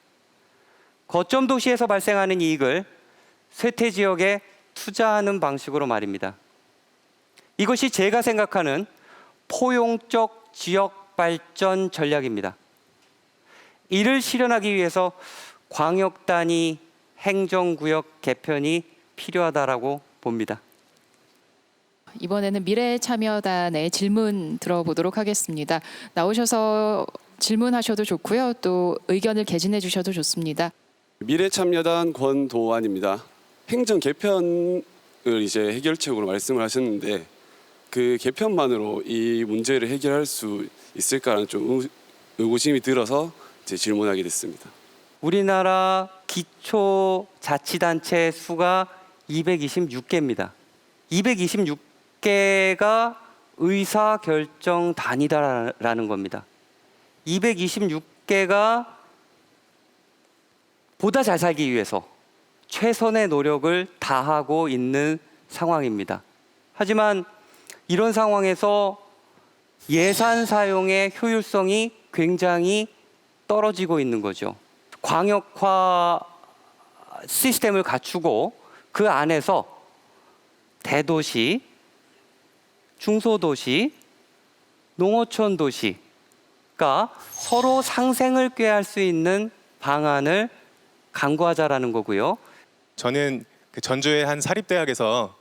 거점 도시에서 발생하는 이익을 쇠퇴 지역에 투자하는 방식으로 말입니다. 이것이 제가 생각하는 포용적 지역 발전 전략입니다. 이를 실현하기 위해서 광역 단위 행정구역 개편이 필요하다라고 봅니다. 이번에는 미래참여단의 질문 들어보도록 하겠습니다. 나오셔서 질문하셔도 좋고요. 또 의견을 개진해 주셔도 좋습니다. 미래참여단 권도환입니다. 행정 개편을 이제 해결책으로 말씀을 하셨는데 그 개편만으로 이 문제를 해결할 수 있을까라는 좀 의구심이 들어서 이제 질문하게 됐습니다. 우리나라 기초자치단체 수가 226개입니다. 226개가 의사결정단이다라는 겁니다. 226개가 보다 잘 살기 위해서 최선의 노력을 다하고 있는 상황입니다. 하지만 이런 상황에서 예산 사용의 효율성이 굉장히 떨어지고 있는 거죠. 광역화 시스템을 갖추고 그 안에서 대도시, 중소도시, 농어촌 도시가 서로 상생을 꾀할 수 있는 방안을 강구하자라는 거고요. 저는 그 전주의 한 사립대학에서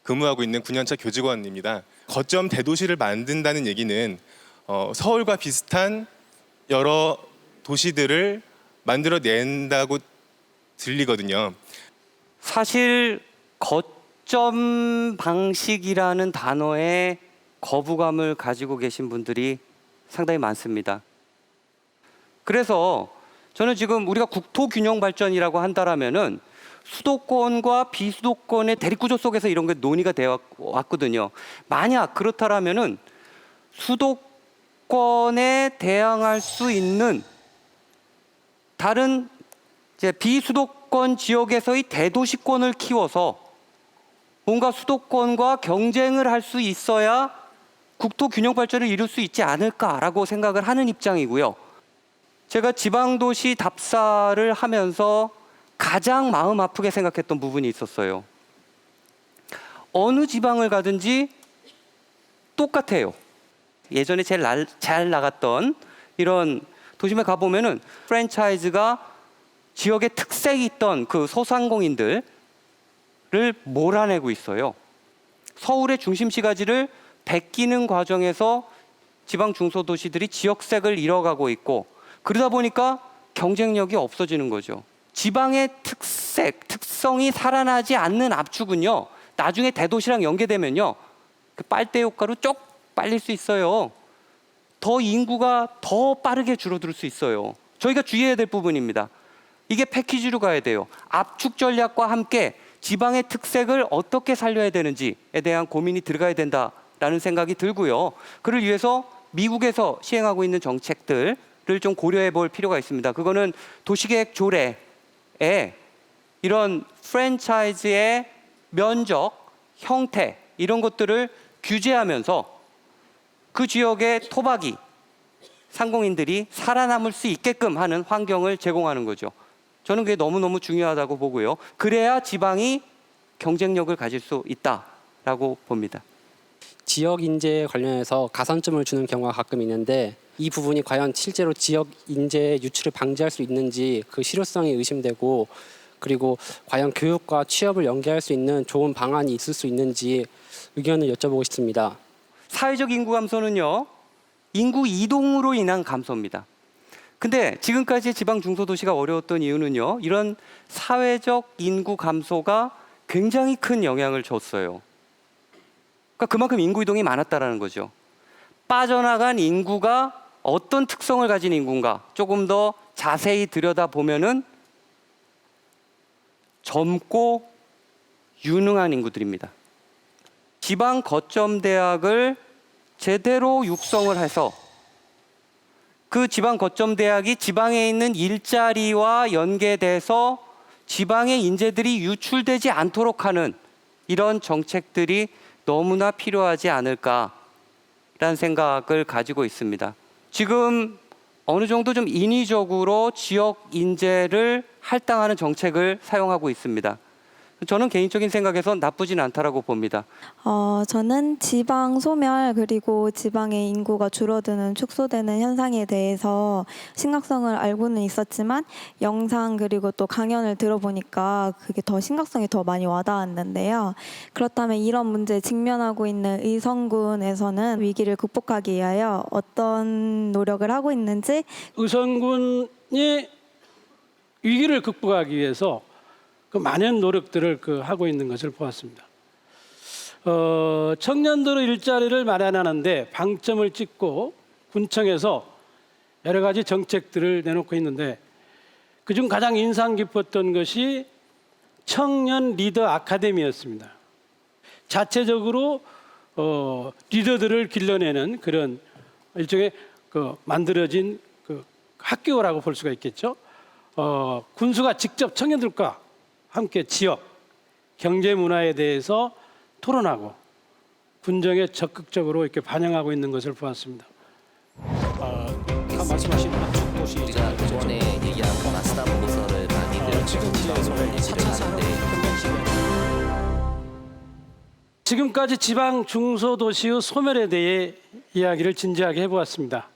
근무하고 있는 9년차 교직원입니다. 거점 대도시를 만든다는 얘기는 서울과 비슷한 여러 도시들을 만들어낸다고 들리거든요. 사실 거점 방식이라는 단어에 거부감을 가지고 계신 분들이 상당히 많습니다. 그래서 저는 지금 우리가 국토균형 발전이라고 한다라면은 수도권과 비수도권의 대립구조 속에서 이런 게 논의가 되어 왔거든요. 만약 그렇다라면은 수도권에 대항할 수 있는 다른 이제 비수도권 지역에서의 대도시권을 키워서 뭔가 수도권과 경쟁을 할 수 있어야 국토균형 발전을 이룰 수 있지 않을까라고 생각을 하는 입장이고요. 제가 지방도시 답사를 하면서 가장 마음 아프게 생각했던 부분이 있었어요. 어느 지방을 가든지 똑같아요. 예전에 제일 잘 나갔던 이런 도심에 가보면은 프랜차이즈가 지역의 특색이 있던 그 소상공인들을 몰아내고 있어요. 서울의 중심시가지를 베끼는 과정에서 지방 중소도시들이 지역색을 잃어가고 있고 그러다 보니까 경쟁력이 없어지는 거죠. 지방의 특성이 살아나지 않는 압축은요. 나중에 대도시랑 연계되면요. 그 빨대 효과로 쪽 빨릴 수 있어요. 더 인구가 더 빠르게 줄어들 수 있어요. 저희가 주의해야 될 부분입니다. 이게 패키지로 가야 돼요. 압축 전략과 함께 지방의 특색을 어떻게 살려야 되는지에 대한 고민이 들어가야 된다라는 생각이 들고요. 그를 위해서 미국에서 시행하고 있는 정책들을 좀 고려해 볼 필요가 있습니다. 그거는 도시계획 조례에 이런 프랜차이즈의 면적, 형태 이런 것들을 규제하면서 그 지역의 토박이 상공인들이 살아남을 수 있게끔 하는 환경을 제공하는 거죠. 저는 그게 너무너무 중요하다고 보고요. 그래야 지방이 경쟁력을 가질 수 있다라고 봅니다. 지역 인재 관련해서 가산점을 주는 경우가 가끔 있는데 이 부분이 과연 실제로 지역 인재 유출을 방지할 수 있는지 그 실효성이 의심되고, 그리고 과연 교육과 취업을 연계할 수 있는 좋은 방안이 있을 수 있는지 의견을 여쭤보고 싶습니다. 사회적 인구 감소는요, 인구 이동으로 인한 감소입니다. 근데 지금까지 지방 중소도시가 어려웠던 이유는요, 이런 사회적 인구 감소가 굉장히 큰 영향을 줬어요. 그러니까 그만큼 인구 이동이 많았다라는 거죠. 빠져나간 인구가 어떤 특성을 가진 인구인가 조금 더 자세히 들여다보면은 젊고 유능한 인구들입니다. 지방 거점 대학을 제대로 육성을 해서 그 지방 거점 대학이 지방에 있는 일자리와 연계돼서 지방의 인재들이 유출되지 않도록 하는 이런 정책들이 너무나 필요하지 않을까라는 생각을 가지고 있습니다. 지금 어느 정도 좀 인위적으로 지역 인재를 할당하는 정책을 사용하고 있습니다. 저는 개인적인 생각에서 나쁘진 않다라고 봅니다. 저는 지방 소멸 그리고 지방의 인구가 줄어드는 축소되는 현상에 대해서 심각성을 알고는 있었지만 영상 그리고 또 강연을 들어보니까 그게 더 심각성이 더 많이 와닿았는데요. 그렇다면 이런 문제에 직면하고 있는 의성군에서는 위기를 극복하기 위하여 어떤 노력을 하고 있는지. 의성군이 위기를 극복하기 위해서 그 많은 노력들을 하고 있는 것을 보았습니다. 청년들의 일자리를 마련하는데 방점을 찍고 군청에서 여러 가지 정책들을 내놓고 있는데 그중 가장 인상 깊었던 것이 청년 리더 아카데미였습니다. 자체적으로 리더들을 길러내는 그런 일종의 만들어진 학교라고 볼 수가 있겠죠. 군수가 직접 청년들과 함께 지역, 경제 문화에 대해서 토론하고 군정에 적극적으로 이렇게 반영하고 있는 것을 보았습니다. 말씀하신 축도시 우리가 그전에 얘기한 마스터 보고서를 많이들 지금 지금까지 지방 중소도시의 소멸에 대해 이야기를 진지하게 해보았습니다.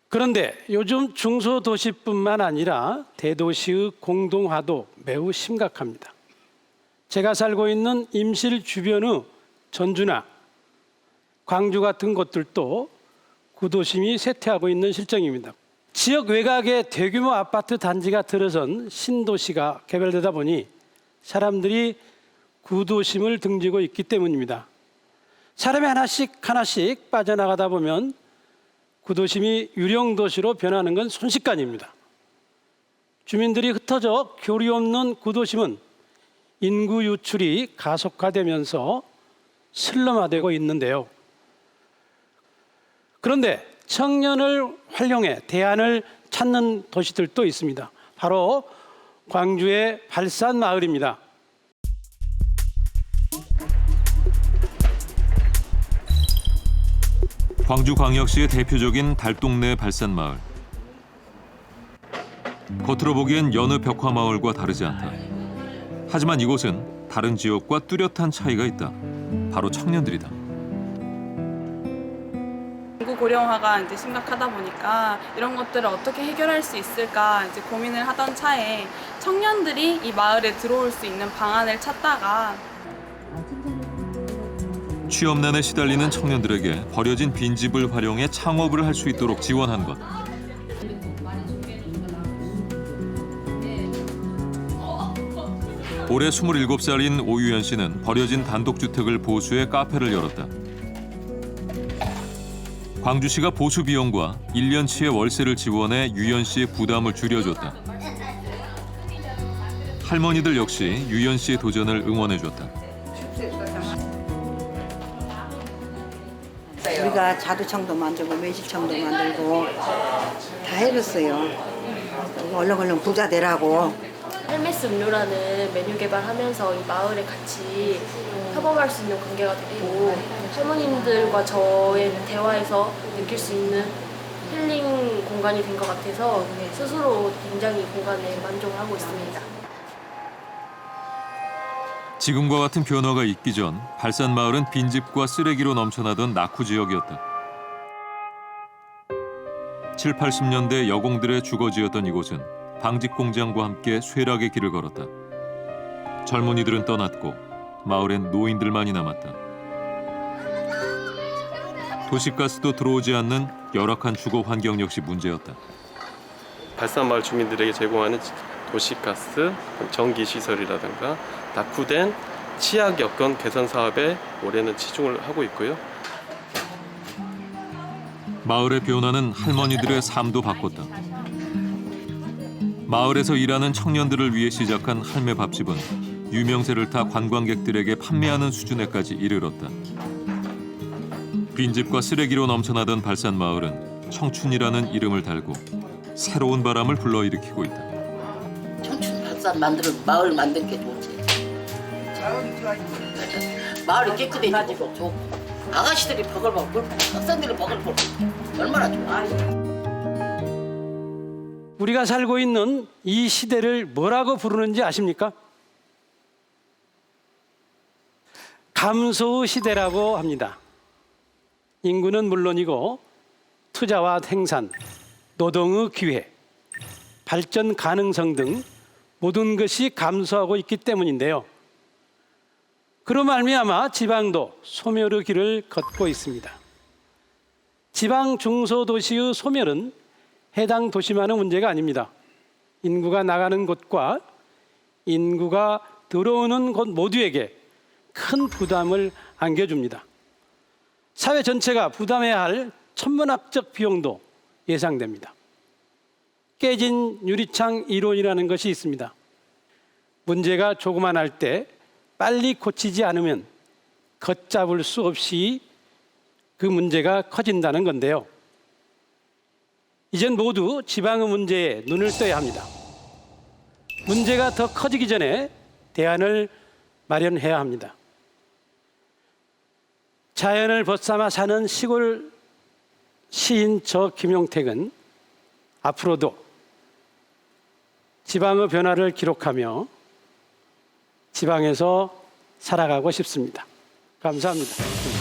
그런데 요즘 중소도시뿐만 아니라 대도시의 공동화도 매우 심각합니다. 제가 살고 있는 임실 주변의 전주나 광주 같은 곳들도 구도심이 쇠퇴하고 있는 실정입니다. 지역 외곽에 대규모 아파트 단지가 들어선 신도시가 개발되다 보니 사람들이 구도심을 등지고 있기 때문입니다. 사람이 하나씩 빠져나가다 보면 구도심이 유령도시로 변하는 건 순식간입니다. 주민들이 흩어져 교류 없는 구도심은 인구 유출이 가속화되면서 슬럼화되고 있는데요. 그런데 청년을 활용해 대안을 찾는 도시들도 있습니다. 바로 광주의 발산마을입니다. 광주광역시의 대표적인 달동네 발산마을. 겉으로 보기엔 여느 벽화마을과 다르지 않다. 하지만 이곳은 다른 지역과 뚜렷한 차이가 있다. 바로 청년들이다. 인구 고령화가 이제 심각하다 보니까 이런 것들을 어떻게 해결할 수 있을까 이제 고민을 하던 차에 청년들이 이 마을에 들어올 수 있는 방안을 찾다가 취업난에 시달리는 청년들에게 버려진 빈집을 활용해 창업을 할 수 있도록 지원한 것. 올해 27살인 오유연 씨는 버려진 단독주택을 보수해 카페를 열었다. 광주시가 보수 비용과 1년치의 월세를 지원해 유연 씨의 부담을 줄여줬다. 할머니들 역시 유연 씨의 도전을 응원해줬다. 우리가 자두청도 만들고 매실청도 만들고 다 해봤어요. 얼른 부자 되라고 헬메스 음료라는 메뉴 개발하면서 이 마을에 같이 협업할 수 있는 관계가 됐고 할머님들과 저의 대화에서 느낄 수 있는 힐링 공간이 된 것 같아서 스스로 굉장히 공간에 만족을 하고 있습니다. 지금과 같은 변화가 있기 전 발산마을은 빈집과 쓰레기로 넘쳐나던 낙후 지역이었다. 7, 80년대 여공들의 주거지였던 이곳은 방직 공장과 함께 쇠락의 길을 걸었다. 젊은이들은 떠났고 마을엔 노인들만이 남았다. 도시가스도 들어오지 않는 열악한 주거 환경 역시 문제였다. 발산마을 주민들에게 제공하는 도시가스, 전기시설이라든가 낙후된 치약 여건 개선 사업에 올해는 치중을 하고 있고요. 마을의 변화는 할머니들의 삶도 바꿨다. 마을에서 일하는 청년들을 위해 시작한 할매 밥집은 유명세를 타 관광객들에게 판매하는 수준에까지 이르렀다. 빈집과 쓰레기로 넘쳐나던 발산마을은 청춘이라는 이름을 달고 새로운 바람을 불러일으키고 있다. 청춘 발산 마을 만든 게 좋지. 마을이 깨끗해지고 좋고 아가씨들이 버글버글 학생들이 버글버글 얼마나 좋아. 우리가 살고 있는 이 시대를 뭐라고 부르는지 아십니까? 감소 시대라고 합니다. 인구는 물론이고 투자와 생산, 노동의 기회, 발전 가능성 등 모든 것이 감소하고 있기 때문인데요. 그로 말미암아 지방도 소멸의 길을 걷고 있습니다. 지방 중소도시의 소멸은 해당 도시만의 문제가 아닙니다. 인구가 나가는 곳과 인구가 들어오는 곳 모두에게 큰 부담을 안겨줍니다. 사회 전체가 부담해야 할 천문학적 비용도 예상됩니다. 깨진 유리창 이론이라는 것이 있습니다. 문제가 조그만할 때 빨리 고치지 않으면 걷잡을 수 없이 그 문제가 커진다는 건데요. 이젠 모두 지방의 문제에 눈을 떠야 합니다. 문제가 더 커지기 전에 대안을 마련해야 합니다. 자연을 벗삼아 사는 시골 시인 저 김용택은 앞으로도 지방의 변화를 기록하며 지방에서 살아가고 싶습니다. 감사합니다.